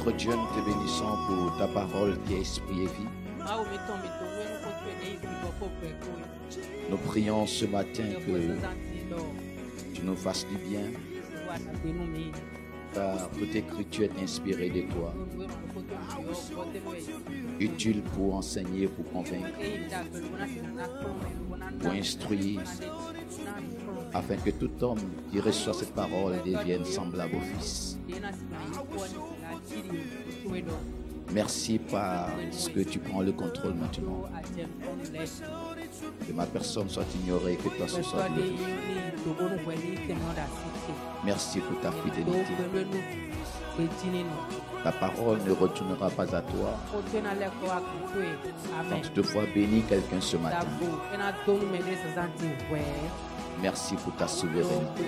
Notre Dieu, nous te bénissons pour ta parole qui est esprit et vie. Nous prions ce matin que tu nous fasses du bien, car toute écriture est inspirée de toi, utile pour enseigner, pour convaincre, pour instruire, afin que tout homme qui reçoit cette parole devienne semblable au Fils. Merci parce que tu prends le contrôle maintenant. Que ma personne soit ignorée, que toi ce soit glorifié. Merci pour ta fidélité. Ta parole ne retournera pas à toi. Quand toutefois bénis quelqu'un ce matin, merci pour ta souveraineté.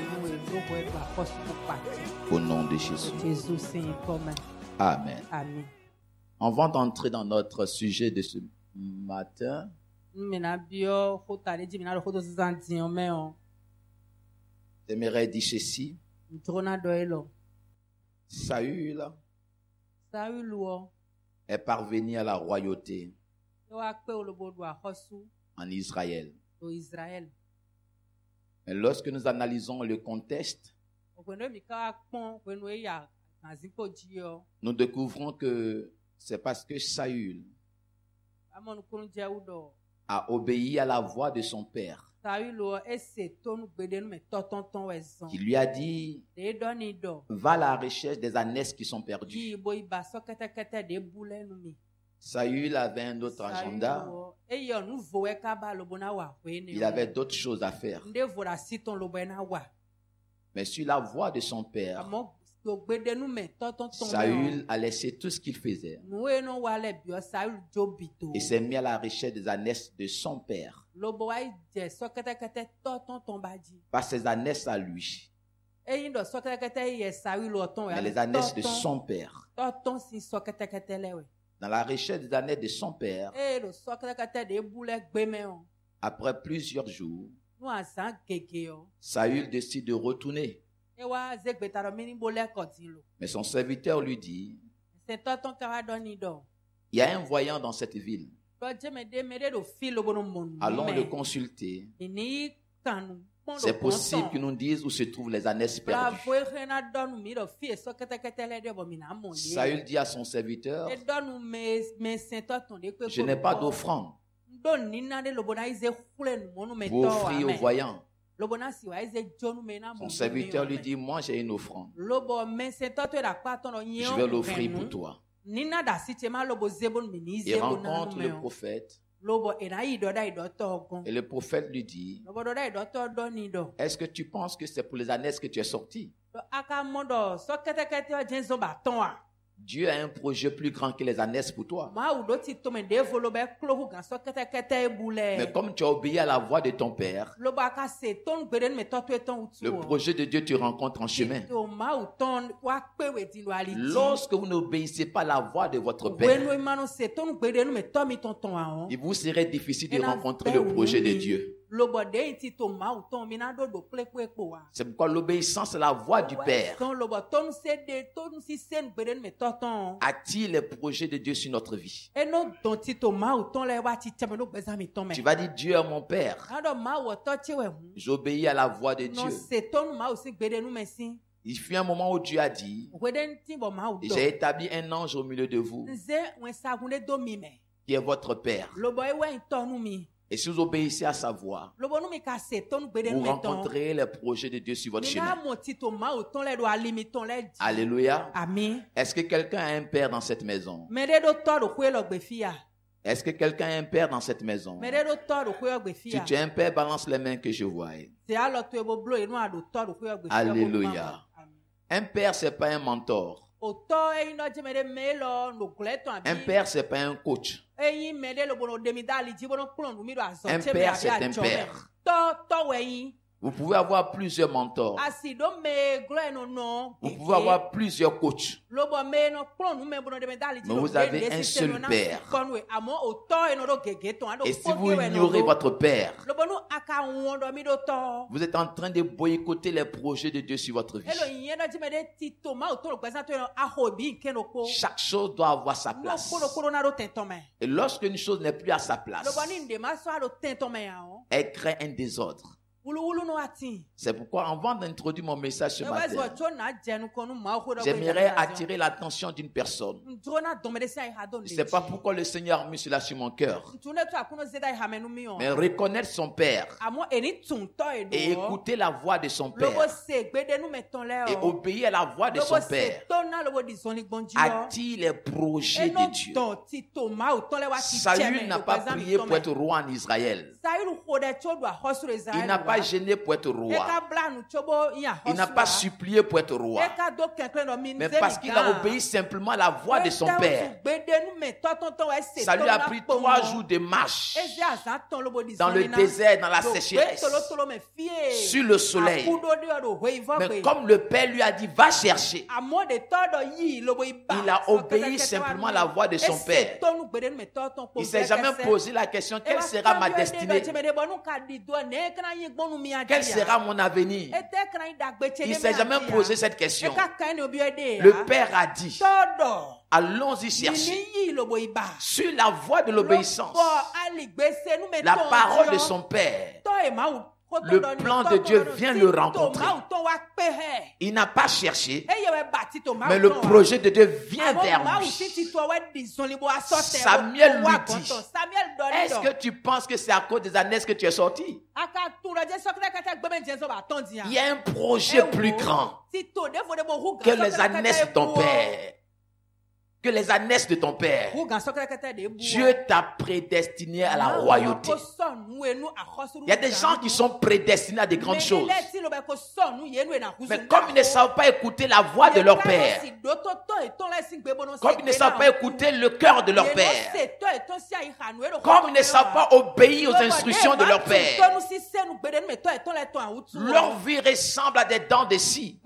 Au nom de Jésus. Amen. Avant d'entrer dans notre sujet de ce matin, j'aimerais dire ceci. Saül est parvenu à la royauté en Israël. Mais lorsque nous analysons le contexte, nous découvrons que c'est parce que Saül a obéi à la voix de son père, qui lui a dit: va à la recherche des ânesses qui sont perdues. Saül avait un autre agenda. Il avait d'autres choses à faire. Mais sur la voix de son père, Saül a laissé tout ce qu'il faisait et s'est mis à la recherche des ânesses de son père. Pas ses ânesses à lui, mais les ânesses de son père. Dans la recherche des ânesses de son père, après plusieurs jours, Saül décide de retourner. Mais son serviteur lui dit: il y a un voyant dans cette ville. Allons le consulter. C'est possible qu'il nous dise où se trouvent les ânesses perdues. Saül dit à son serviteur: je n'ai pas d'offrande pour offrir au voyant. Son serviteur lui dit: moi j'ai une offrande. Je vais l'offrir pour toi. Il rencontre le prophète. Et le prophète lui dit: est-ce que tu penses que c'est pour les ânesses que tu es sorti? Dieu a un projet plus grand que les ânesses pour toi. Mais comme tu as obéi à la voix de ton père, le projet de Dieu te rencontre en chemin. Lorsque vous n'obéissez pas à la voix de votre père, il vous serait difficile de rencontrer le projet de Dieu. C'est pourquoi l'obéissance à la voix du Père attire les projets de Dieu sur notre vie. Tu vas dire: Dieu est mon Père. J'obéis à la voix de Dieu. Il fut un moment où Dieu a dit: j'ai établi un ange au milieu de vous qui est votre Père. Et si vous obéissez à sa voix, vous rencontrerez les projets de Dieu sur votre chemin. Alléluia. Est-ce que quelqu'un a un père dans cette maison? Est-ce que quelqu'un a un père dans cette maison? Si tu as un père, balance les mains que je vois. Alléluia. Un père, c'est pas un mentor. Un père, c'est pas un coach. Un père, c'est un père. Vous pouvez avoir plusieurs mentors. Vous pouvez avoir plusieurs coachs. Mais vous avez un seul père. Et si vous ignorez votre père, vous êtes en train de boycotter les projets de Dieu sur votre vie. Chaque chose doit avoir sa place. Et lorsque une chose n'est plus à sa place, elle crée un désordre. C'est pourquoi, avant d'introduire mon message ce matin, j'aimerais attirer l'attention d'une personne. Je ne sais pas pourquoi le Seigneur a mis cela sur mon cœur. Mais reconnaître son Père et écouter la voix de son Père et obéir à la voix de son Père attire les projets de Dieu. Saül n'a pas prié pour être roi en Israël. Il n'a pas gêné pour être roi. Il n'a pas supplié pour être roi. Mais parce qu'il a obéi simplement à la voix de son Père. Ça lui a pris 3 jours de marche dans le désert, dans la sécheresse, sur le soleil. Mais comme le Père lui a dit, va chercher, il a obéi simplement à la voix de son Père. Il ne s'est jamais posé la question, quelle sera ma destinée? Quel sera mon avenir? Il ne s'est jamais posé cette question. Le Père a dit, allons-y chercher. Sur la voie de l'obéissance, la parole de son Père, le plan de Dieu vient le rencontrer. Il n'a pas cherché, mais le projet de Dieu vient vers lui. Samuel lui dit, est-ce que tu penses que c'est à cause des ânesses que tu es sorti? Il y a un projet plus grand que les ânesses de ton père. Que les ânesses de ton père. Dieu t'a prédestiné à la royauté. Il y a des gens qui sont prédestinés à des grandes choses. Mais comme ils ne savent pas écouter la voix de leur père, comme ils ne savent pas écouter le cœur de leur père, comme ils ne savent pas obéir aux instructions de leur père, leur vie ressemble à des dents de scie.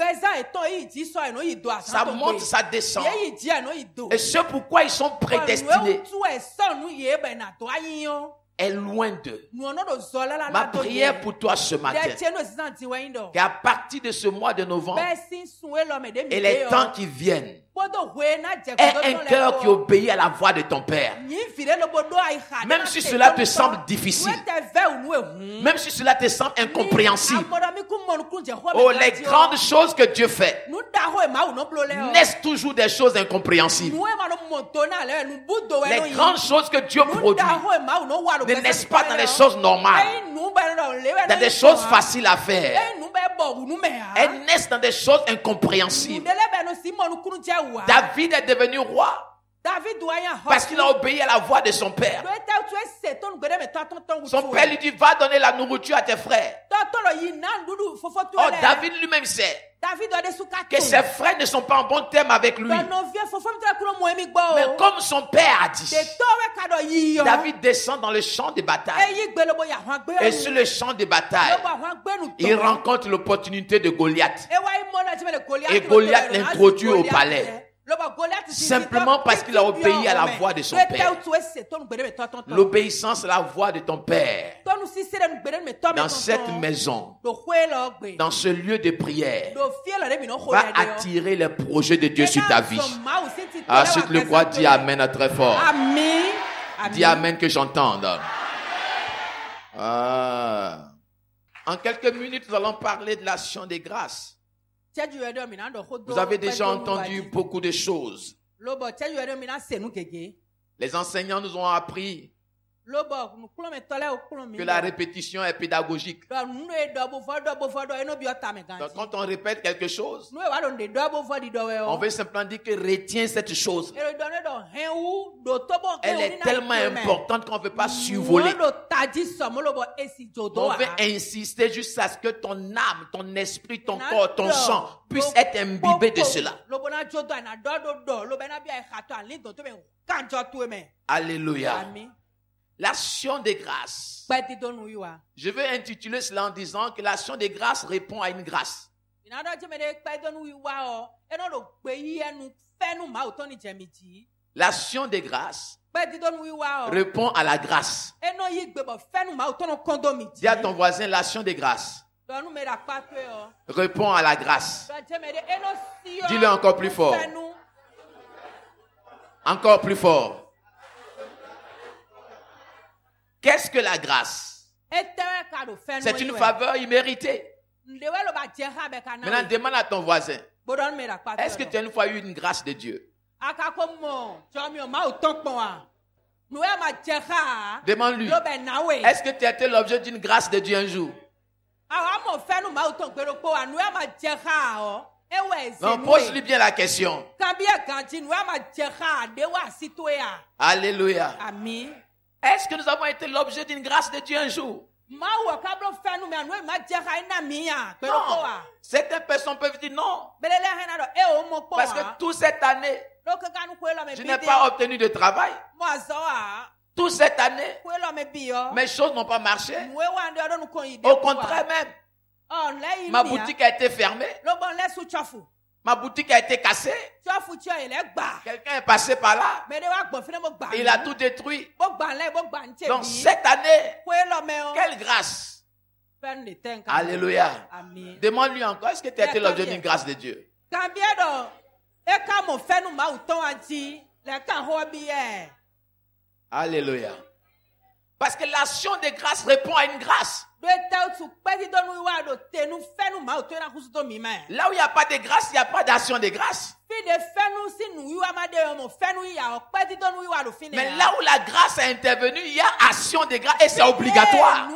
Ça monte, ça descend. Et c'est pourquoi ils sont prédestinés est loin d'eux. Ma prière pour toi ce matin, qu'à partir de ce mois de novembre et les temps qui viennent, aie un cœur qui obéit à la voix de ton Père. Même si cela te semble difficile, même si cela te semble incompréhensible, oh, les grandes choses que Dieu fait naissent toujours des choses incompréhensibles. Les grandes choses que Dieu produit ne naissent pas dans les choses normales, dans des choses faciles à faire. Elles naissent dans des choses incompréhensibles. David est devenu roi parce qu'il a obéi à la voix de son père. Son père lui dit, va donner la nourriture à tes frères. Oh, David lui-même sait que ses frères ne sont pas en bon terme avec lui. Mais comme son père a dit, David descend dans le champ de bataille. Et sur le champ de bataille, il rencontre l'opportunité de Goliath. Et Goliath l'introduit au palais. Simplement parce qu'il a obéi à la voix de son père. L'obéissance à la voix de ton père dans cette maison, dans ce lieu de prière, va attirer les projets de Dieu sur ta vie. Ah, si tu le crois, dis Amen très fort. Dis Amen que j'entende. En quelques minutes, nous allons parler de l'action des grâces. Vous avez déjà entendu beaucoup de choses. Les enseignants nous ont appris que la répétition est pédagogique. Donc, quand on répète quelque chose, on veut simplement dire que retiens cette chose. Elle est tellement importante qu'on ne veut pas survoler. On veut insister jusqu'à ce que ton âme, ton esprit, ton corps, ton sang puisse être imbibé de cela. Alléluia. L'action des grâces. Je veux intituler cela en disant que l'action des grâces répond à une grâce. L'action des grâces répond à la grâce. Dis à ton voisin, l'action des grâces répond à la grâce. Dis-le encore plus fort. Encore plus fort. Qu'est-ce que la grâce? C'est une faveur imméritée. Maintenant, demande à ton voisin, est-ce que tu as une fois eu une grâce de Dieu? Demande-lui, est-ce que tu as été l'objet d'une grâce de Dieu un jour? Non, pose-lui bien la question. Alléluia. Est-ce que nous avons été l'objet d'une grâce de Dieu un jour? Non. Certaines personnes peuvent dire non. Parce que toute cette année, je n'ai pas obtenu de travail. Toute cette année, mes choses n'ont pas marché. Au contraire même, ma boutique a été fermée. Ma boutique a été cassée. Quelqu'un est passé par là. Il a tout détruit. Donc cette année, quelle grâce. Alléluia. Demande-lui encore, est-ce que tu as été l'objet d'une grâce de Dieu? Alléluia. Parce que l'action de grâce répond à une grâce. Là où il n'y a pas de grâce, il n'y a pas d'action de grâce. Mais là où la grâce est intervenue, il y a action de grâce et c'est obligatoire.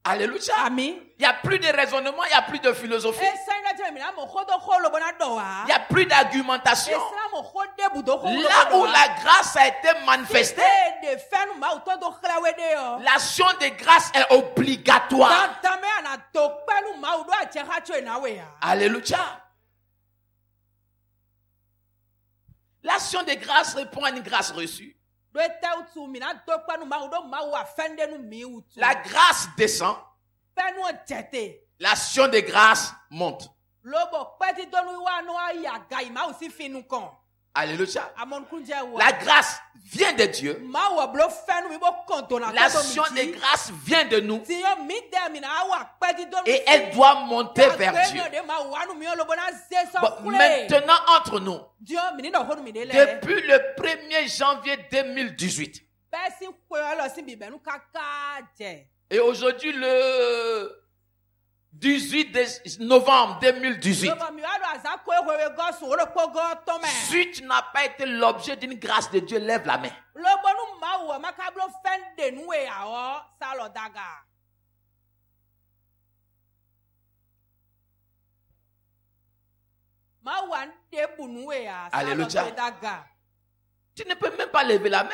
Alléluia. Il n'y a plus de raisonnement, il n'y a plus de philosophie. Il n'y a plus d'argumentation. Là où la grâce a été manifestée, l'action de grâce est obligatoire. Alléluia. L'action de grâce répond à une grâce reçue. La grâce descend. L'action de grâce monte. Alléluia. La grâce vient de Dieu. L'action de grâce vient de nous. Et elle doit monter vers Dieu. Bon, maintenant, entre nous, depuis le 1er janvier 2018, et aujourd'hui le 18 novembre 2018, si tu n'as pas été l'objet d'une grâce de Dieu, lève la main. Alléluia. Tu ne peux même pas lever la main.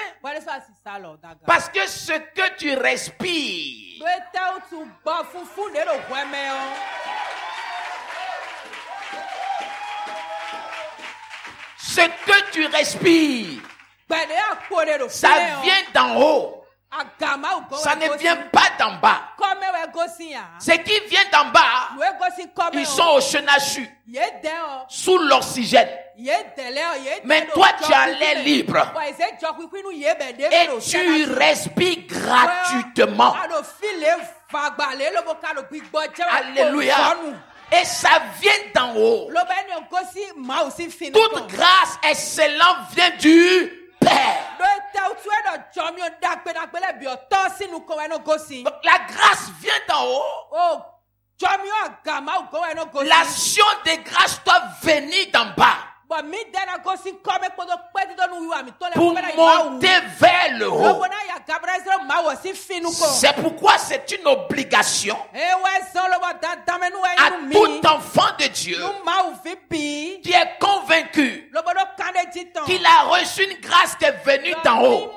Parce que ce que tu respires, ce que tu respires, ça vient d'en haut. Ça ne vient pas d'en bas. Ce qui vient d'en bas, ils sont au Chenachu, sous l'oxygène. Mais toi, tu as l'air libre. Et tu respires gratuitement. Alléluia. Et ça vient d'en haut. Toute grâce excellente vient du Père. Donc, la grâce vient d'en haut. L'action de grâce doit venir d'en bas. Pour monter vers le haut. C'est pourquoi c'est une obligation à tout enfant de Dieu qui est convaincu qu'il a reçu une grâce qui est venue d'en haut.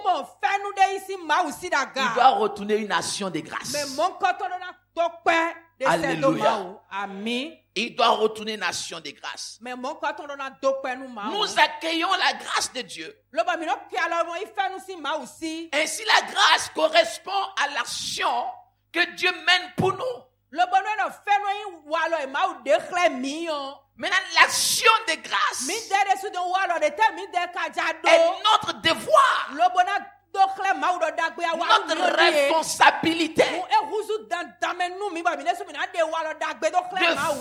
Il doit retourner une action de grâce. Alléluia. il doit retourner nation de grâce. Nous accueillons la grâce de Dieu. Ainsi, la grâce correspond à l'action que Dieu mène pour nous. Maintenant, l'action de grâce est notre devoir, notre responsabilité de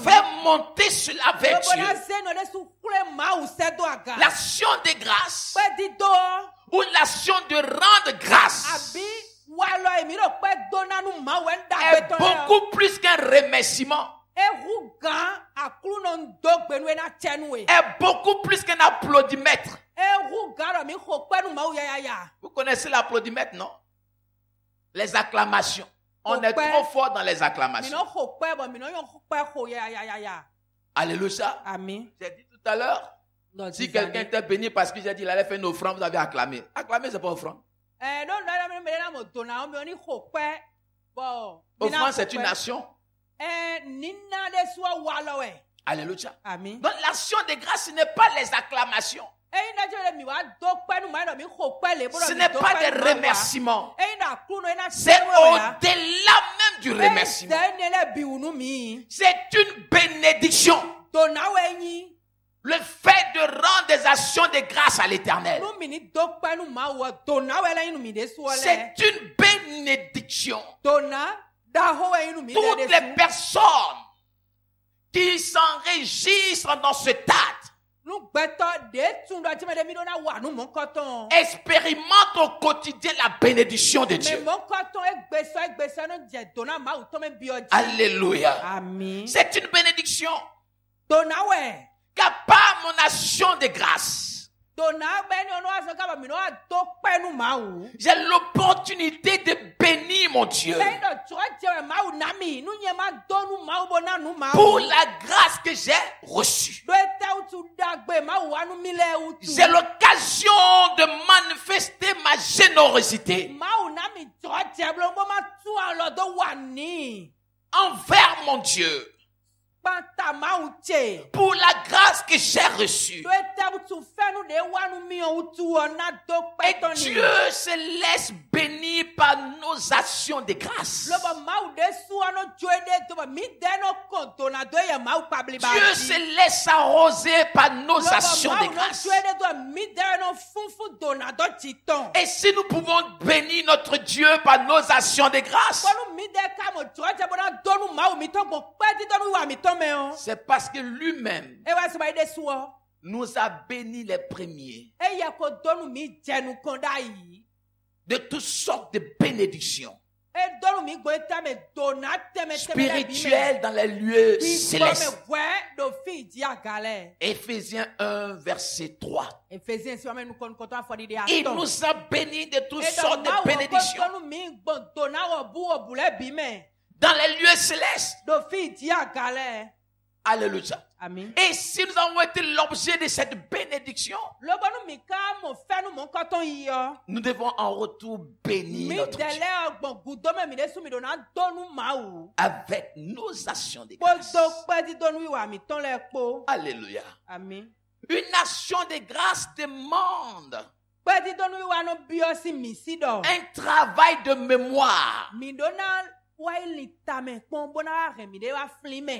faire monter cela vers Dieu. L'action de grâce ou l'action de rendre grâce est beaucoup plus qu'un remerciement. Est beaucoup plus qu'un applaudimètre. Vous connaissez l'applaudimètre, non? Les acclamations. On est trop fort dans les acclamations. Alléluia. Amen. J'ai dit tout à l'heure, si quelqu'un était béni parce que j'ai dit qu'il allait faire une offrande, vous avez acclamé. Acclamer, c'est pas offrande. Offrande, c'est une action. Alléluia. Amen. Donc l'action de grâce, ce n'est pas les acclamations. Ce n'est pas des remerciements. C'est au-delà même du remerciement. C'est une bénédiction. Le fait de rendre des actions de grâce à l'Éternel, c'est une bénédiction. Toutes les personnes qui s'enregistrent dans ce stade expérimentent au quotidien la bénédiction de Dieu. Alléluia. Amen. C'est une bénédiction. Car par mon action de grâce, j'ai l'opportunité de bénir mon Dieu pour la grâce que j'ai reçue. J'ai l'occasion de manifester ma générosité envers mon Dieu. Pour la grâce que j'ai reçue. Et Dieu se laisse bénir par nos actions de grâce. Dieu se laisse arroser par nos actions de grâce. Et si nous pouvons bénir notre Dieu par nos actions de grâce, c'est parce que lui-même nous a bénis les premiers de toutes sortes de bénédictions spirituelles dans les lieux célestes. Éphésiens 1 verset 3. Il nous a bénis de toutes sortes de bénédictions dans les lieux célestes. Alléluia. Amen. Et si nous avons été l'objet de cette bénédiction, nous devons en retour bénir notre Dieu avec nos actions de grâce. Alléluia. Amen. Une action de grâce demande un travail de mémoire.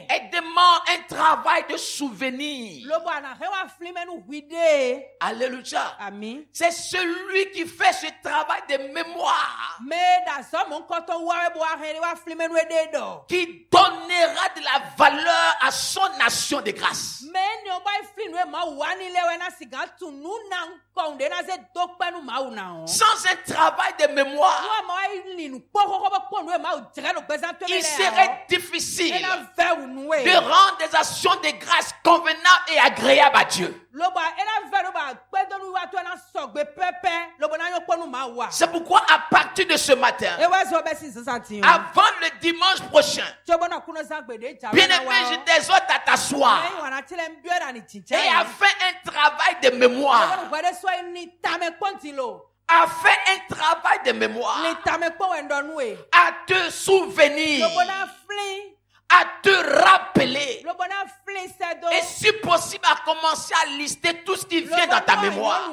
Elle demande un travail de souvenir. Alléluia. Amen. C'est celui qui fait ce travail de mémoire qui donnera de la valeur à son action de grâce. Sans un travail de mémoire, il serait difficile de rendre des actions de grâce convenables et agréables à Dieu. C'est pourquoi à partir de ce matin, avant le dimanche prochain, bien-aimé, je t'exhorte à t'asseoir et à faire un travail de mémoire. A fait un travail de mémoire, à te souvenir, à te rappeler. Et si possible, à commencer à lister tout ce qui vient dans ta mémoire.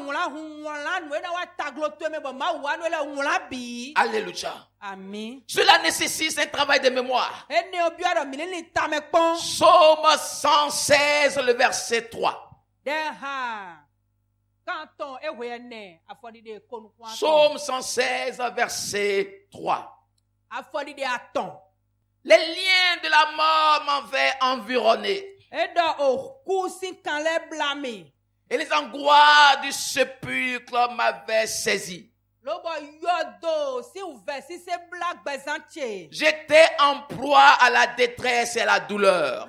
Alléluia. Cela nécessite un travail de mémoire. Psaume 116, le verset 3. Psaume 116, verset 3. Les liens de la mort m'avaient environné. Et les angoisses du sépulcre m'avaient saisi. J'étais en proie à la détresse et à la douleur.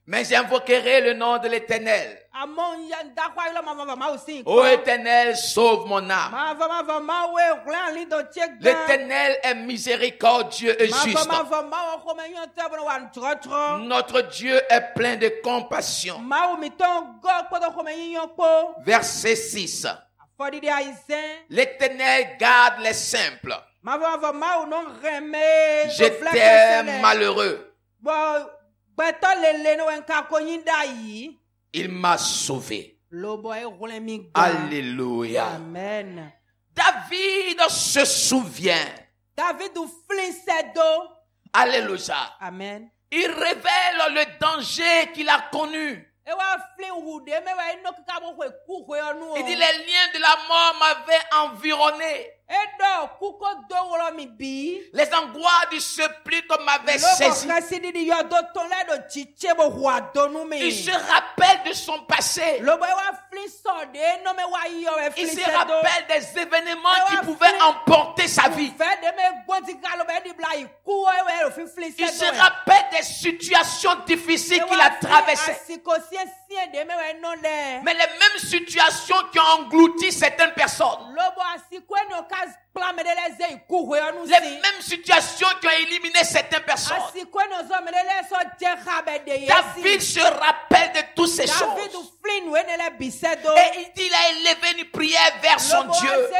Mais j'invoquerai le nom de l'Éternel. Ô Éternel, sauve mon âme. L'Éternel est miséricordieux et juste. Notre Dieu est plein de compassion. Verset 6. L'Éternel garde les simples. J'étais malheureux. Il m'a sauvé. Alléluia. Amen. David se souvient. Alléluia. Amen. Il révèle le danger qu'il a connu. Il dit, les liens de la mort m'avaient environné. Les angoisses du sépulcre m'avaient saisi. Il se rappelle de son passé. Il se rappelle des événements qui pouvaient emporter sa vie. Il se rappelle des situations difficiles qu'il a traversées. Mais les mêmes situations qui ont englouti certaines personnes. Les mêmes situations qui ont éliminé certaines personnes. David se rappelle de toutes ces choses. Et il dit, il a élevé une prière vers son Dieu.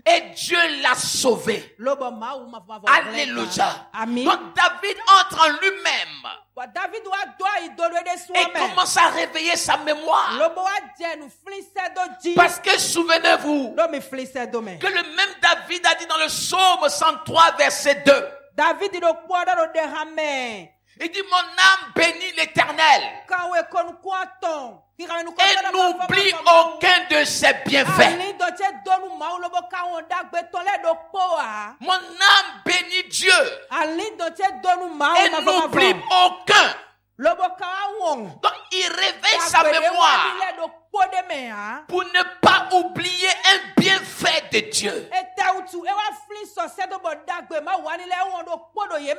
Et Dieu l'a sauvé. Alléluia. Donc David entre en lui-même. Et commence à réveiller sa mémoire. Parce que souvenez-vous que le même David a dit dans le psaume 103 verset 2. Il dit, mon âme bénit l'Éternel et n'oublie aucun de ses bienfaits. Mon âme bénit Dieu et n'oublie aucun. Donc il réveille sa mémoire pour ne pas oublier un bienfait de Dieu.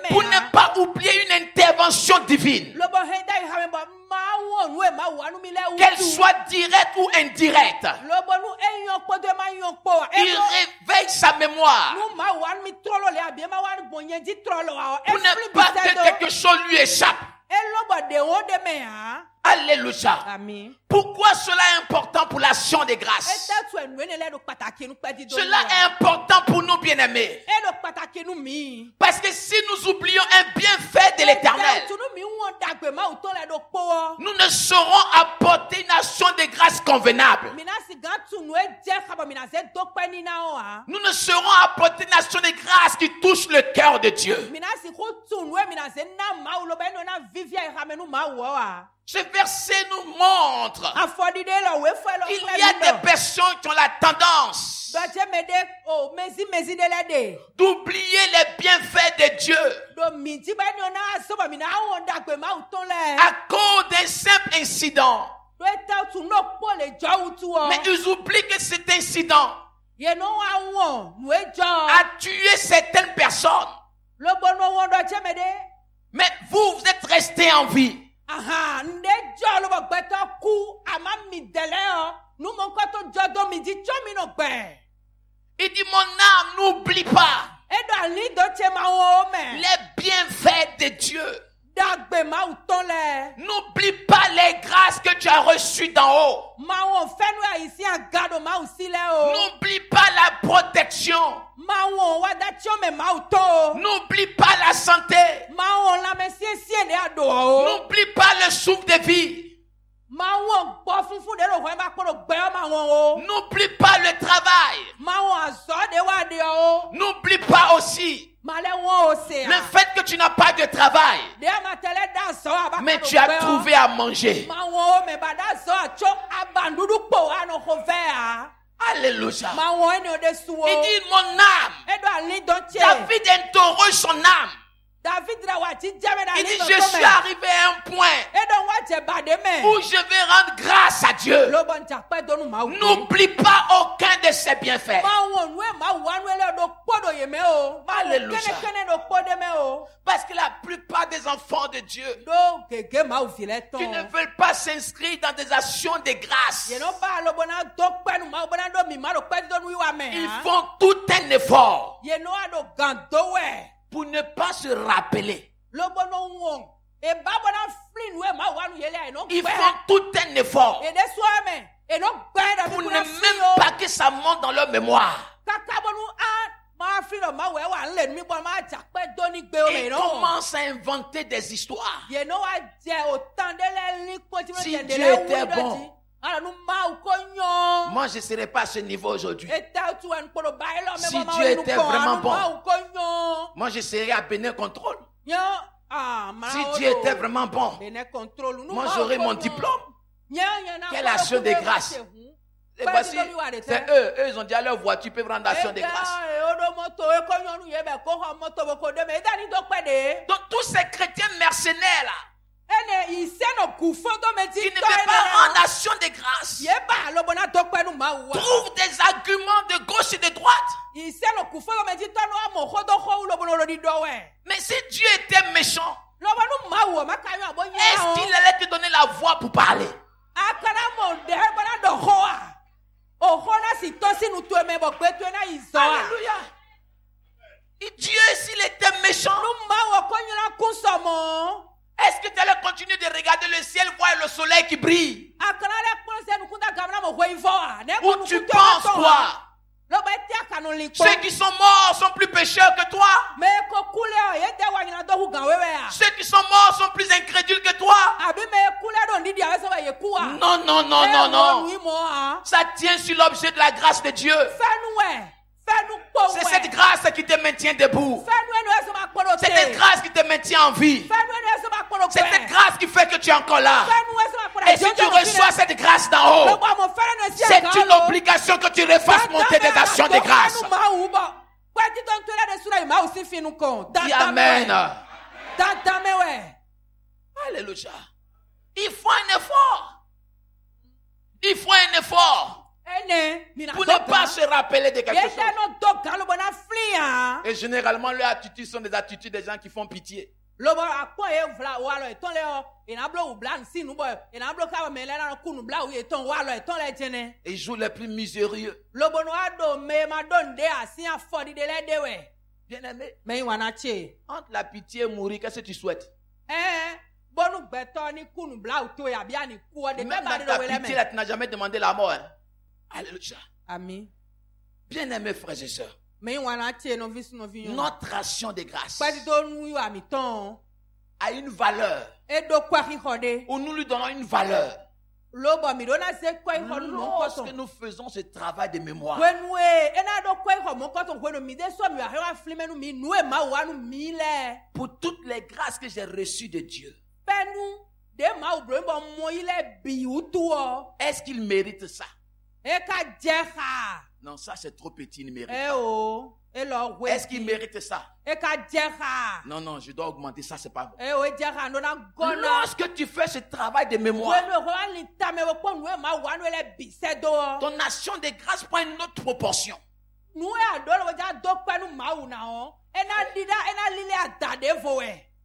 Pour ne pas oublier une intervention divine. Qu'elle soit directe ou indirecte. Il réveille sa mémoire pour ne pas que quelque chose lui échappe. Alléluia. Pourquoi cela est important pour l'action des grâces? Cela est important pour nous, bien-aimés. Parce que si nous oublions un bienfait de l'Éternel, nous ne saurons apporter une action de grâce convenable. Nous ne saurons apporter une action de grâce qui touche le cœur de Dieu. Ce verset nous montre qu'il y a des personnes qui ont la tendance d'oublier les bienfaits de Dieu à cause d'un simple incident. Mais ils oublient que cet incident a tué certaines personnes. Mais vous êtes restés en vie. Il dit, mon âme, n'oublie pas les bienfaits de Dieu. N'oublie pas les grâces que tu as reçues d'en haut. N'oublie pas la protection. N'oublie pas la santé. N'oublie pas le souffle de vie. N'oublie pas le travail. N'oublie pas aussi le fait que tu n'as pas de travail, mais tu as trouvé à manger. Alléluia. Il dit mon âme. David interroge son âme. Il dit je suis arrivé à un point où je vais rendre grâce à Dieu. N'oublie pas aucun de ses bienfaits. Alléluia. Parce que la plupart des enfants de Dieu qui ne veulent pas s'inscrire dans des actions de grâce, ils font tout un effort pour ne pas se rappeler. Ils font tout un effort pour ne même pas que ça monte dans leur mémoire. Ils commencent à inventer des histoires. Si Dieu était bon, moi je ne serais pas à ce niveau aujourd'hui. Si Dieu était vraiment bon, moi je serais à Bénin Contrôle. Si Dieu était vraiment bon, moi j'aurais mon diplôme. Quelle action de grâce. Et voici, c'est eux ils ont déjà leur voiture, ils peuvent rendre action de grâce. Donc tous ces chrétiens mercenaires là, qui ne veulent pas rendre action de grâce, trouvent des arguments de gauche et de droite. Mais si Dieu était méchant, est-ce qu'il allait te donner la voix pour parler? Alléluia. Et Dieu, s'il était méchant, est-ce que tu allais continuer de regarder le ciel, voir le soleil qui brille? Ou tu penses quoi? Ceux qui sont morts sont plus pécheurs que toi. Ceux qui sont morts sont plus incrédules que toi. Non, non, non, non, non. Ça tient sur l'objet de la grâce de Dieu. C'est cette grâce qui te maintient debout. C'est cette grâce qui te maintient en vie. C'est cette grâce qui fait que tu es encore là. Et si tu reçois cette grâce d'en haut, c'est une obligation que tu refasses monter des actions de grâce. Dis Amen. Alléluia. Il faut un effort. Il faut un effort pour ne pas se rappeler de quelque chose. Et généralement, leurs attitudes sont des attitudes des gens qui font pitié. Et ils jouent les plus misérieux. Bien aimé, entre la pitié et mourir, qu'est-ce que tu souhaites? Même dans ta pitié, là, tu n'as jamais demandé la mort. Hein? Alléluia. Amen. Bien aimé, frères et sœurs, notre action de grâce a une valeur, ou nous lui donnons une valeur lorsque nous faisons ce travail de mémoire. Pour toutes les grâces que j'ai reçues de Dieu, est-ce qu'il mérite ça? Non, ça c'est trop petit, il ne mérite pas. Est-ce qu'il mérite ça? Non, non, je dois augmenter ça, c'est pas bon. Lorsque tu fais ce travail de mémoire, ton action de grâce prend une autre proportion.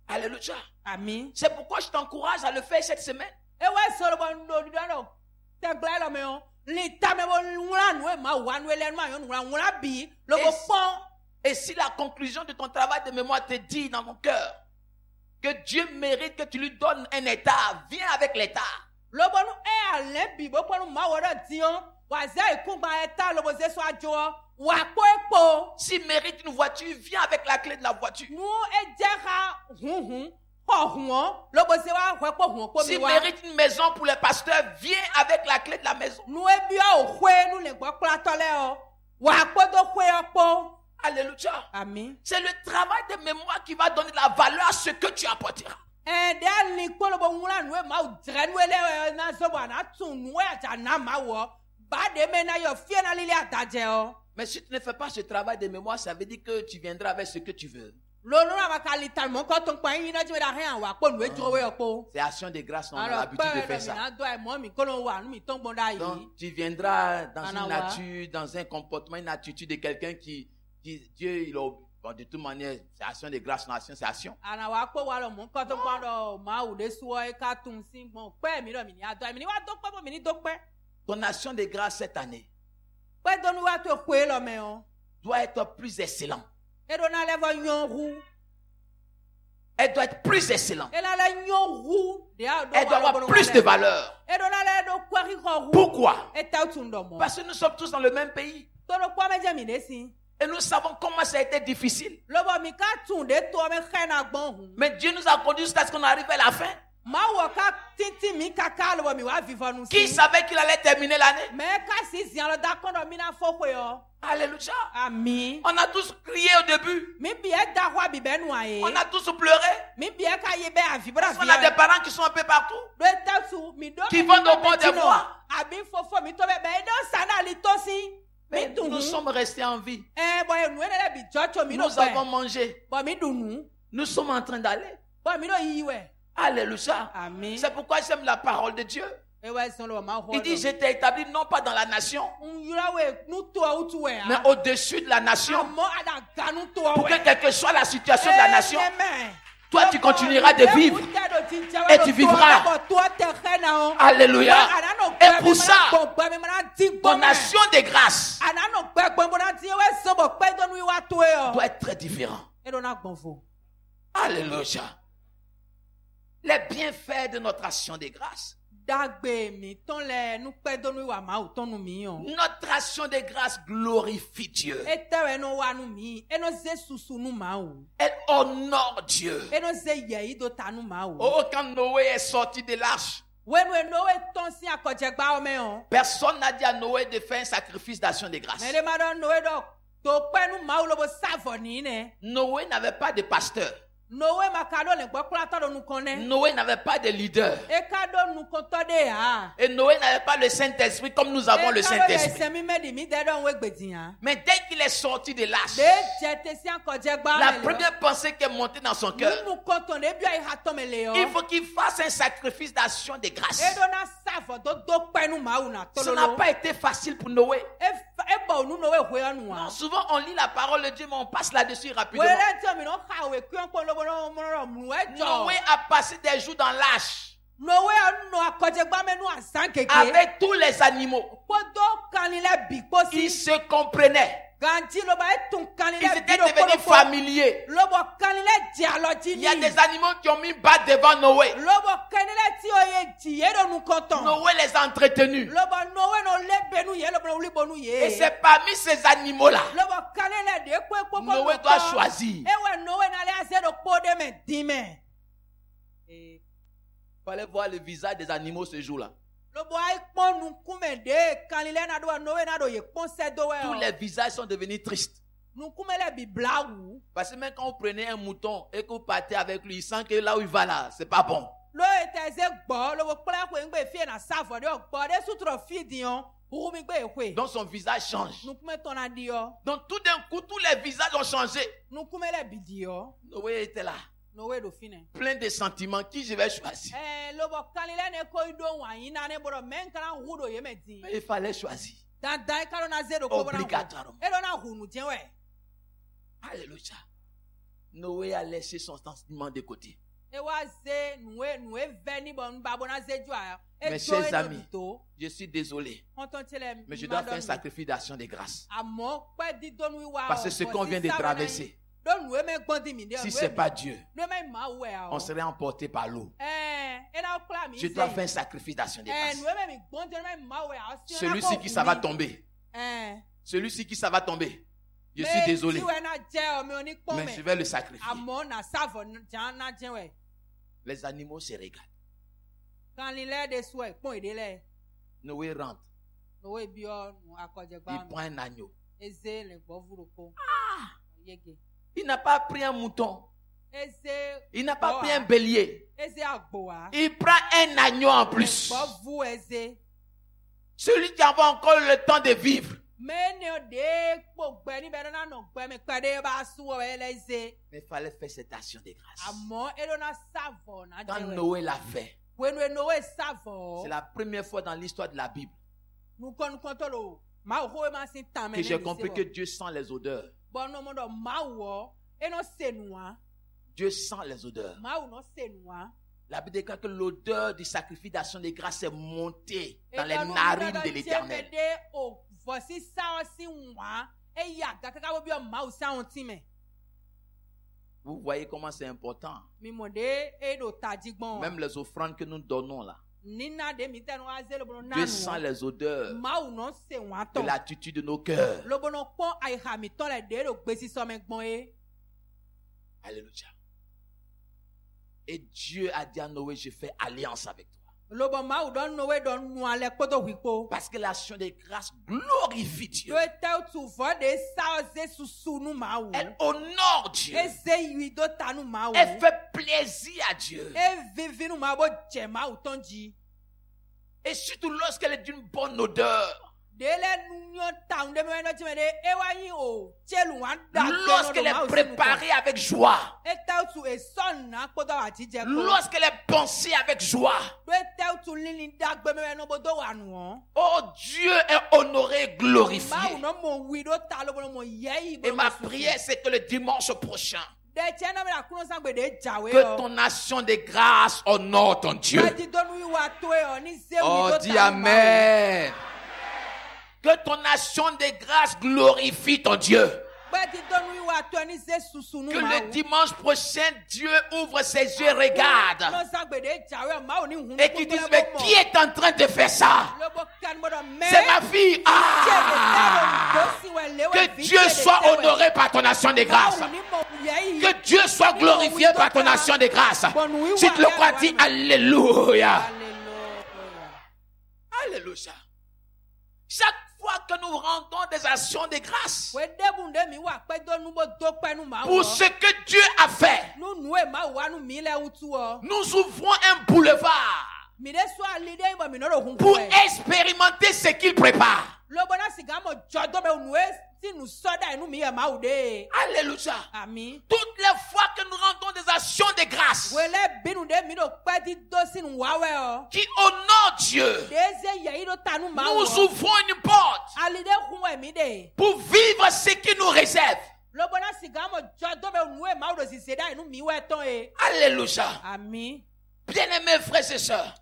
Alléluia. Amen. C'est pourquoi je t'encourage à le faire cette semaine. Et si la conclusion de ton travail de mémoire te dit dans mon cœur que Dieu mérite que tu lui donnes un état, viens avec l'état. S'il mérite une voiture, viens avec la clé de la voiture. S'il mérite une maison pour les pasteurs, viens avec la clé de la maison. Alléluia. Amen. C'est le travail de mémoire qui va donner la valeur à ce que tu apporteras. Mais si tu ne fais pas ce travail de mémoire, ça veut dire que tu viendras avec ce que tu veux. C'est action de grâce, on a l'habitude de faire ça. Donc, tu viendras dans une nature, dans un comportement, une attitude de quelqu'un qui dit Dieu, il a... Bon, de toute manière, c'est action de grâce, non, c'est action. Ton action de grâce cette année doit être plus excellente. Elle doit être plus excellente. Elle doit avoir plus de valeur. Pourquoi? Parce que nous sommes tous dans le même pays. Et nous savons comment ça a été difficile. Mais Dieu nous a conduits jusqu'à ce qu'on arrive à la fin. Qui savait qu'il allait terminer l'année? Alléluia. Amen. On a tous crié au début. On a tous pleuré. On a des parents qui sont un peu partout, qui vont au bord des voies. Mais nous sommes restés en vie. Nous avons mangé. Nous sommes en train d'aller. Alléluia. C'est pourquoi j'aime la parole de Dieu. Il dit, je t'ai établi non pas dans la nation, mais au-dessus de la nation. Pour que quelle que soit la situation de la nation, toi tu continueras de vivre et tu vivras. Alléluia. Et pour ça, ton action de grâce doit être très différent. Alléluia. Les bienfaits de notre action de grâce. Notre action de grâce glorifie Dieu. Elle honore Dieu. Oh, quand Noé est sorti de l'arche, personne n'a dit à Noé de faire un sacrifice d'action de grâce. Noé n'avait pas de pasteur. Noé n'avait pas de leader. Et Noé n'avait pas le Saint-Esprit comme nous avons le Saint-Esprit. Mais dès qu'il est sorti de l'arche, la première pensée qui est montée dans son cœur, il faut qu'il fasse un sacrifice d'action de grâce. Ça n'a pas été facile pour Noé. Non, souvent on lit la parole de Dieu mais on passe là-dessus rapidement. Noé a passé des jours dans l'arche avec tous les animaux. Ils se comprenaient. Ils étaient devenus familiers. Il y a des animaux qui ont mis bas devant Noé. Noé les a entretenus. Et c'est parmi ces animaux-là Noé doit choisir. Il fallait voir le visage des animaux ce jour-là. Tous les visages sont devenus tristes. Parce que même quand vous prenez un mouton et que vous partez avec lui, il sent que là où il va là, c'est pas bon. Donc son visage change. Donc tout d'un coup, tous les visages ont changé. Noé était là. Plein de sentiments. Qui je vais choisir? Mais il fallait choisir. Obligatoirement. Alléluia. Noé a laissé son sentiment de côté. Mes chers amis, je suis désolé, mais je dois faire un sacrifice d'action de grâce. Parce que ce qu'on vient de traverser, si ce n'est pas Dieu, on serait emporté par l'eau. Je dois faire un sacrifice d'action de grâce. Celui-ci qui ça va tomber, Celui-ci qui ça va tomber. Je suis désolé. Mais je vais le sacrifier. Les animaux se régalent. Noé rentre. Il prend un agneau. Il n'a pas pris un mouton. Il n'a pas pris un bélier. Il prend un agneau en plus. Celui qui a encore le temps de vivre. Mais il fallait faire cette action de grâce. Quand Noé l'a fait, c'est la première fois dans l'histoire de la Bible que j'ai compris que Dieu sent les odeurs. Dieu sent les odeurs. La Bible déclare que l'odeur du sacrifice d'action de grâce est montée dans les narines de l'Éternel. Vous voyez comment c'est important. Même les offrandes que nous donnons là. Dieu sent les odeurs de l'attitude de nos cœurs. Alléluia. Et Dieu a dit à Noé, je fais alliance avec toi. Parce que l'action de grâce glorifie Dieu. Elle honore Dieu. Elle fait plaisir à Dieu. Et surtout lorsqu'elle est d'une bonne odeur. Lorsqu'elle est préparée avec joie. Lorsqu'elle est pensée avec joie. Oh, Dieu est honoré, glorifié. Et ma prière, c'est que le dimanche prochain, que ton action de grâce honore ton Dieu. Oh, dis Amen. Que ton action de grâce glorifie ton Dieu. Que le dimanche prochain, Dieu ouvre ses yeux et regarde. Et qu'il dise, mais qui est en train de faire ça? C'est ma fille. Que Dieu soit honoré par ton action de grâce. Que Dieu soit glorifié par ton action de grâce. Si tu le crois, dis Alléluia. Alléluia. Chaque fois que nous rendons des actions de grâce pour ce que Dieu a fait, nous ouvrons un boulevard pour expérimenter ce qu'il prépare. Alléluia. Toutes les fois que nous rendons des actions de grâce qui honorent Dieu, nous ouvrons une porte pour vivre ce qui nous réserve. Alléluia. Bien-aimés frères et sœurs,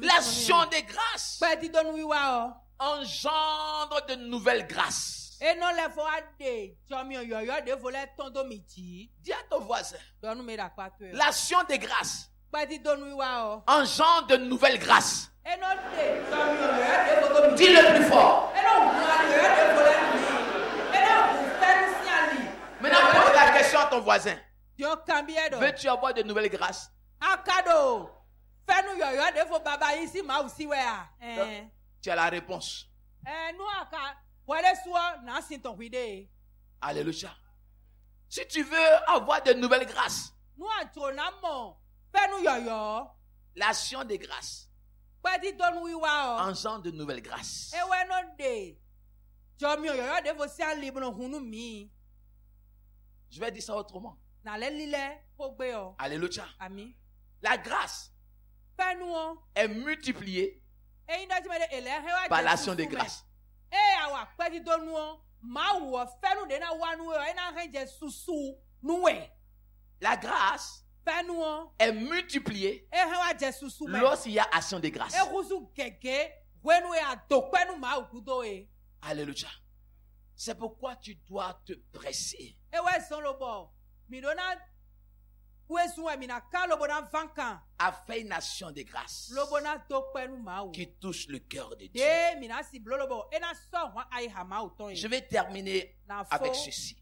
l'action de grâce engendre de nouvelles grâces. Dis à ton voisin, l'action de grâce engendre de nouvelles grâces. Dis-le plus fort. Maintenant, pose la question à ton voisin. Veux-tu avoir de nouvelles grâces? Tu as la réponse. Alléluia. Si tu veux avoir de nouvelles grâces, l'action de grâce engendre de nouvelles grâces. Je vais dire ça autrement. Alléluia. La grâce est multipliée par l'action de grâce. La grâce est multipliée lorsqu'il y a action de grâce. Alléluia. C'est pourquoi tu dois te presser. a fait une action de grâce qui touche le cœur de Dieu. Je vais terminer avec ceci.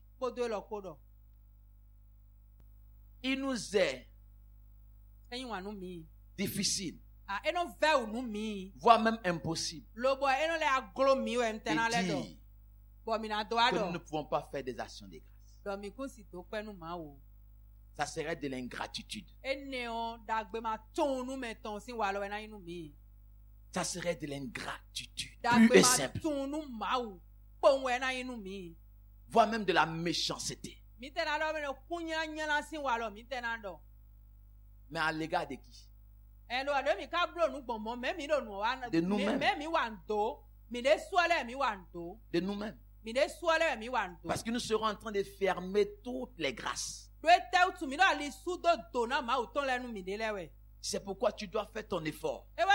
Il nous est difficile, voire même impossible, de dire que nous ne pouvons pas faire des actions de grâce. Ça serait de l'ingratitude. Ça serait de l'ingratitude pure et simple, voire même de la méchanceté. Mais à l'égard de qui? De nous-mêmes. De nous-mêmes. Parce que nous serons en train de fermer toutes les grâces. C'est pourquoi tu dois faire ton effort. Je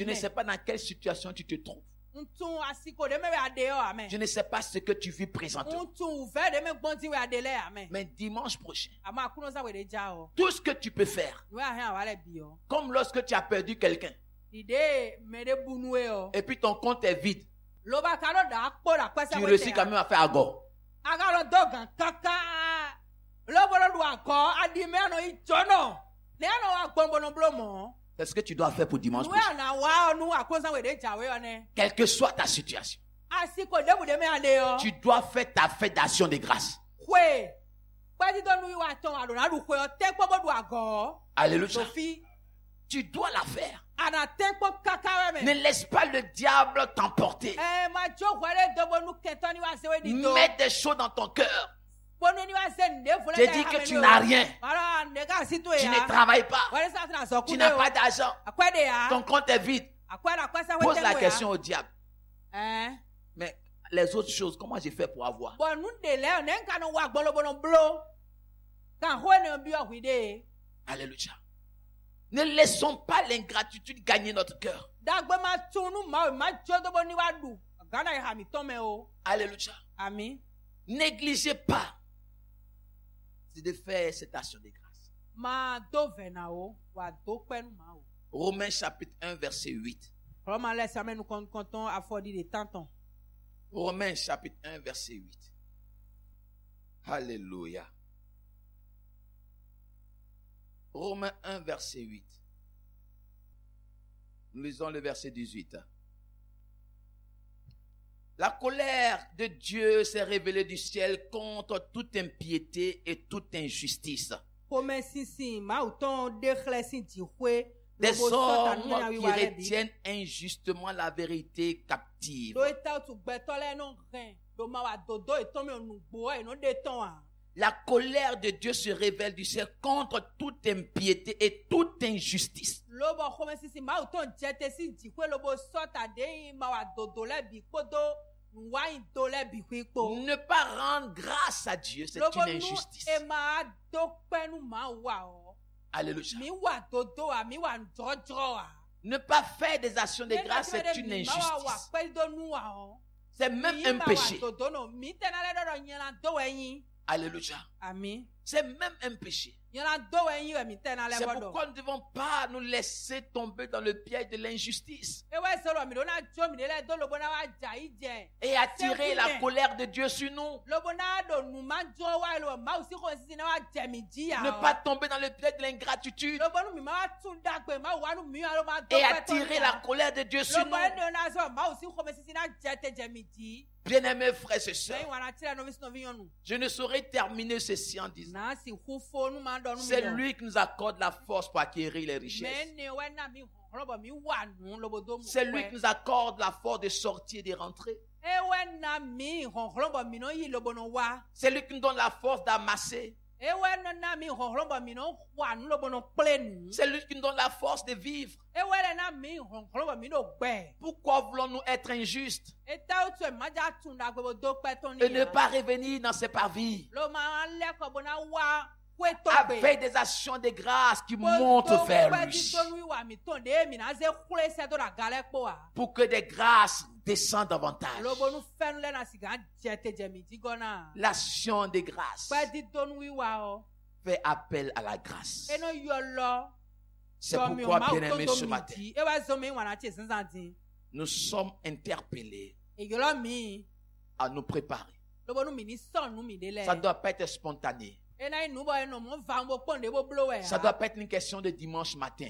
ne sais pas dans quelle situation tu te trouves. Je ne sais pas ce que tu vis présentement. Mais dimanche prochain, tout ce que tu peux faire, comme lorsque tu as perdu quelqu'un, et puis ton compte est vide, tu réussis quand même à faire agor. C'est ce que tu dois faire pour dimanche prochain. Quelle que soit ta situation, tu dois faire ta fête d'action de grâce. Alléluia. Tu dois la faire. Ne laisse pas le diable t'emporter. Mets des choses dans ton cœur. Te dis que tu n'as rien. Tu ne travailles pas. Tu n'as pas d'argent. Ton compte est vide. Pose la question au diable. Mais les autres choses, comment j'ai fait pour avoir? Alléluia. Ne laissons pas l'ingratitude gagner notre cœur. Alléluia. Négligez pas de faire cette action de grâce. Romains chapitre 1 verset 8. Romains chapitre 1 verset 8. Alléluia. Romains 1 verset 8. Nous lisons le verset 18. La colère de Dieu s'est révélée du ciel contre toute impiété et toute injustice. Des hommes qui retiennent injustement la vérité captive. La colère de Dieu se révèle du ciel contre toute impiété et toute injustice. Ne pas rendre grâce à Dieu, c'est une injustice. Alléluia. Ne pas faire des actions de grâce, c'est une injustice. C'est même un péché. Alléluia. C'est même un péché. C'est pourquoi nous ne devons pas nous laisser tomber dans le piège de l'injustice et attirer la colère de Dieu sur nous. Ne pas tomber dans le piège de l'ingratitude et attirer la colère de Dieu sur nous. Bien-aimés frères et sœurs, je ne saurais terminer ceci en disant: c'est lui qui nous accorde la force pour acquérir les richesses. C'est lui qui nous accorde la force de sortir et de rentrer. C'est lui qui nous donne la force d'amasser. C'est lui qui nous donne la force de vivre. Pourquoi voulons-nous être injustes et ne pas revenir dans ces parvis avec des actions de grâce qui montent vers lui, pour que des grâces descendent davantage? L'action de grâce fait appel à la grâce. C'est pourquoi, bien-aimés, ce matin, nous sommes interpellés à nous préparer. Ça ne doit pas être spontané. Ça ne doit pas être une question de dimanche matin.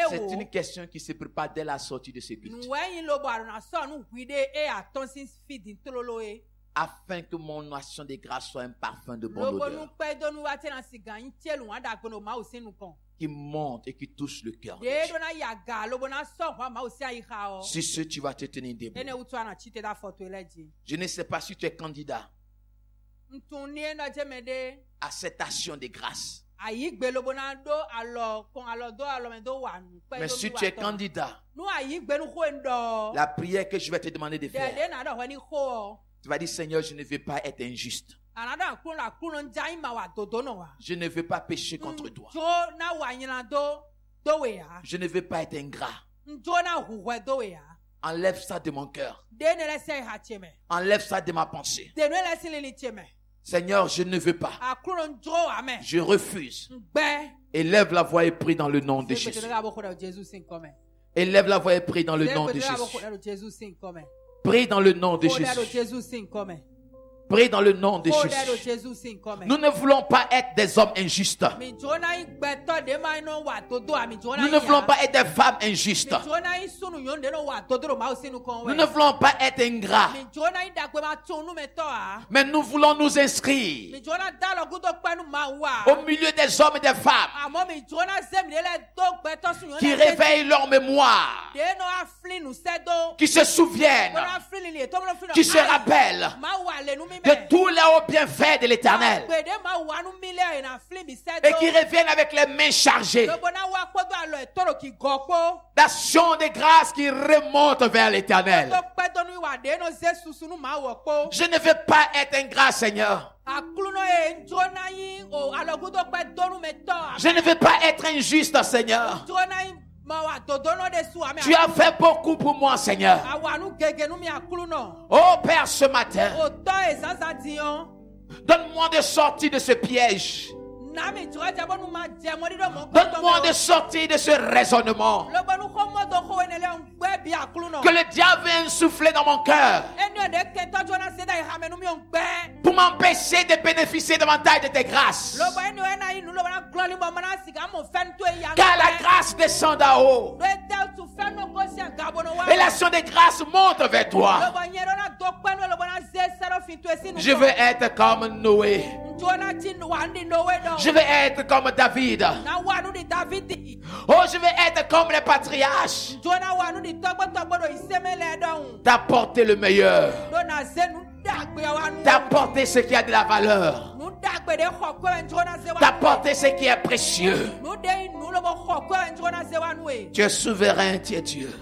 C'est une question qui se prépare dès la sortie de ce culte. Afin que mon action de grâce soit un parfum de bonne odeur qui monte et qui touche le cœur. Si ce tu vas te tenir debout. Je ne sais pas si tu es candidat à cette action de grâce. Mais si tu es candidat, la prière que je vais te demander de faire, tu vas dire, Seigneur, je ne veux pas être injuste. Je ne veux pas pécher contre toi. Je ne veux pas être ingrat. Enlève ça de mon cœur. Enlève ça de ma pensée. Seigneur, je ne veux pas. Je refuse. Élève la voix et prie dans le nom de Jésus. Élève la voix et prie dans le nom de Jésus. Prie dans le nom de Jésus. Prie dans le nom de Jésus. Nous ne voulons pas être des hommes injustes. Nous ne voulons pas être des femmes injustes. Nous ne voulons pas être ingrats. Mais nous voulons nous inscrire au milieu des hommes et des femmes qui réveillent leur mémoire, qui se souviennent, qui se rappellent de tous les hauts bienfaits de l'Éternel et qui reviennent avec les mains chargées d'actions de grâce qui remontent vers l'Éternel. Je ne veux pas être ingrat, Seigneur. Je ne veux pas être injuste, Seigneur. Tu as fait beaucoup pour moi, Seigneur. Oh Père, ce matin, donne-moi de sortir de ce piège. Donne-moi de sortir de ce raisonnement que le diable vient souffler dans mon cœur pour m'empêcher de bénéficier davantage de tes grâces. Car la grâce descend d'en haut et l'action de grâce monte vers toi. Je veux être comme Noé. Je vais être comme David. Oh, je vais être comme les patriarches. D'apporter le meilleur. D'apporter ce qui a de la valeur. D'apporter ce qui est précieux. Tu es souverain, tu es Dieu.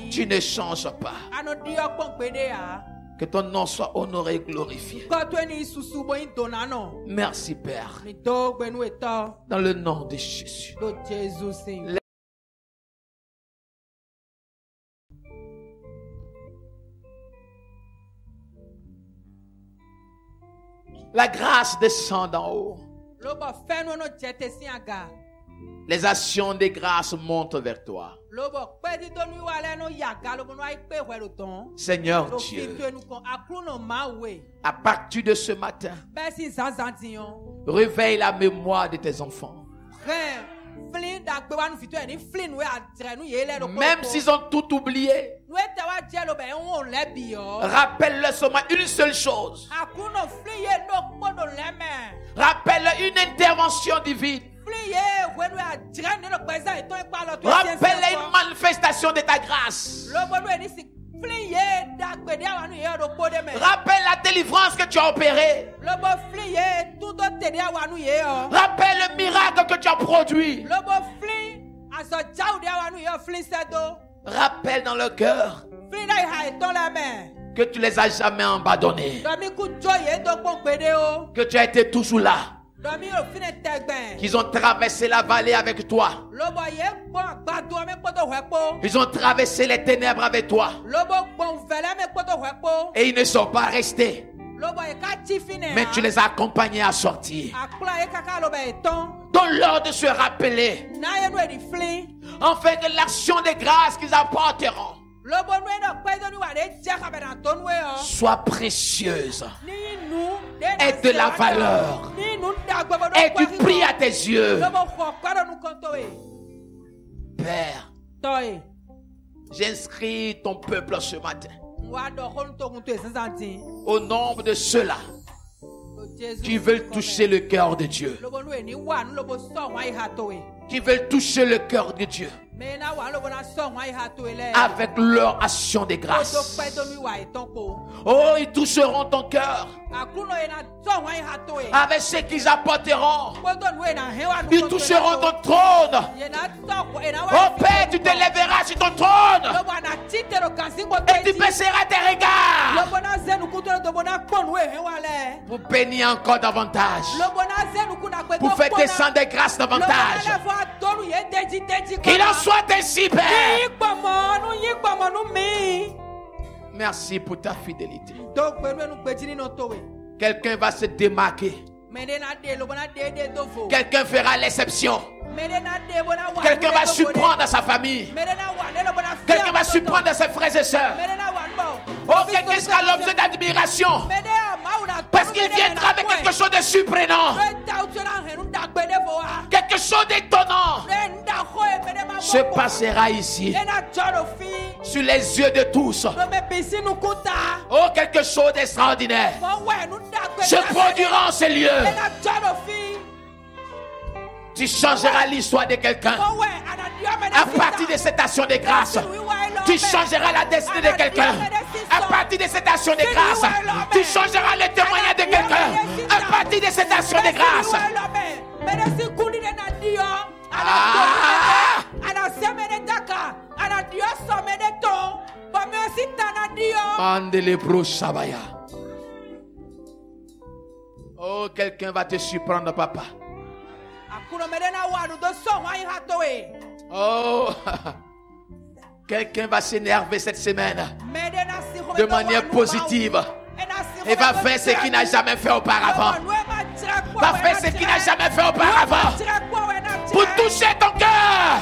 Tu ne changes pas. Que ton nom soit honoré et glorifié. Merci Père. Dans le nom de Jésus. La grâce descend d'en haut. Les actions de grâce montent vers toi. Seigneur Dieu, à partir de ce matin, réveille la mémoire de tes enfants. Même s'ils ont tout oublié, rappelle-leur seulement une seule chose. Rappelle-leur une intervention divine. Rappelle-leur une manifestation de ta grâce. Rappelle la délivrance que tu as opérée. Rappelle le miracle que tu as produit. Rappelle dans le cœur que tu les as jamais abandonnés. Que tu as été toujours là. Qu'ils ont traversé la vallée avec toi. Ils ont traversé les ténèbres avec toi. Et ils ne sont pas restés. Mais tu les as accompagnés à sortir. Donne-leur de se rappeler, enfin, de l'action de grâce qu'ils apporteront soit précieuse, est de la valeur, est du prix à tes yeux. Père, j'inscris ton peuple ce matin au nombre de ceux-là qui veulent toucher le cœur de Dieu, qui veulent toucher le cœur de Dieu avec leur action de grâce. Oh, ils toucheront ton cœur avec ce qu'ils apporteront. Ils toucheront ton trône. Oh Père, tu te lèveras sur ton trône et tu baisseras tes regards pour bénir encore davantage, pour faire descendre des grâces davantage. Qu'il en soit ainsi, Père. Merci pour ta fidélité. Quelqu'un va se démarquer. Quelqu'un fera l'exception. Quelqu'un va surprendre sa famille. Quelqu'un va surprendre ses frères et sœurs. Oh, quelqu'un sera l'objet d'admiration parce qu'il viendra avec quelque chose de surprenant, quelque chose d'étonnant se passera ici sur les yeux de tous. Oh, quelque chose d'extraordinaire se produira en ces lieux. Tu changeras l'histoire de quelqu'un à partir de cette action de grâce. Tu changeras la destinée de quelqu'un à partir de cette action de grâce. Tu changeras le témoignage de quelqu'un à partir de cette action de grâce. Oh, quelqu'un va te surprendre, papa. Oh, quelqu'un va s'énerver cette semaine de manière positive et va faire ce qu'il n'a jamais fait auparavant. Va faire ce qu'il n'a jamais fait auparavant pour toucher ton cœur.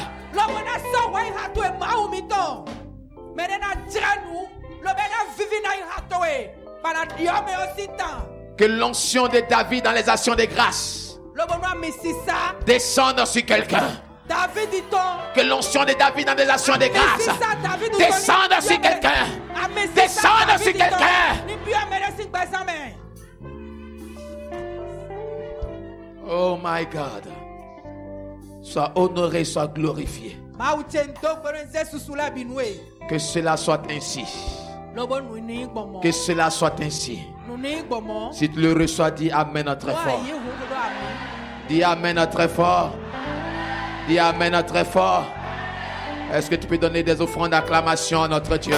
Que l'onction de David dans les actions de grâce descende sur quelqu'un. Que l'onction de David dans les actions de grâce descende sur quelqu'un. Descende sur quelqu'un. Oh my God. Sois honoré, sois glorifié. Que cela soit ainsi. Que cela soit ainsi. Si tu le reçois, dis Amen très fort. Dis Amen très fort. Dis Amen très fort. Est-ce que tu peux donner des offrandes d'acclamation à notre Dieu?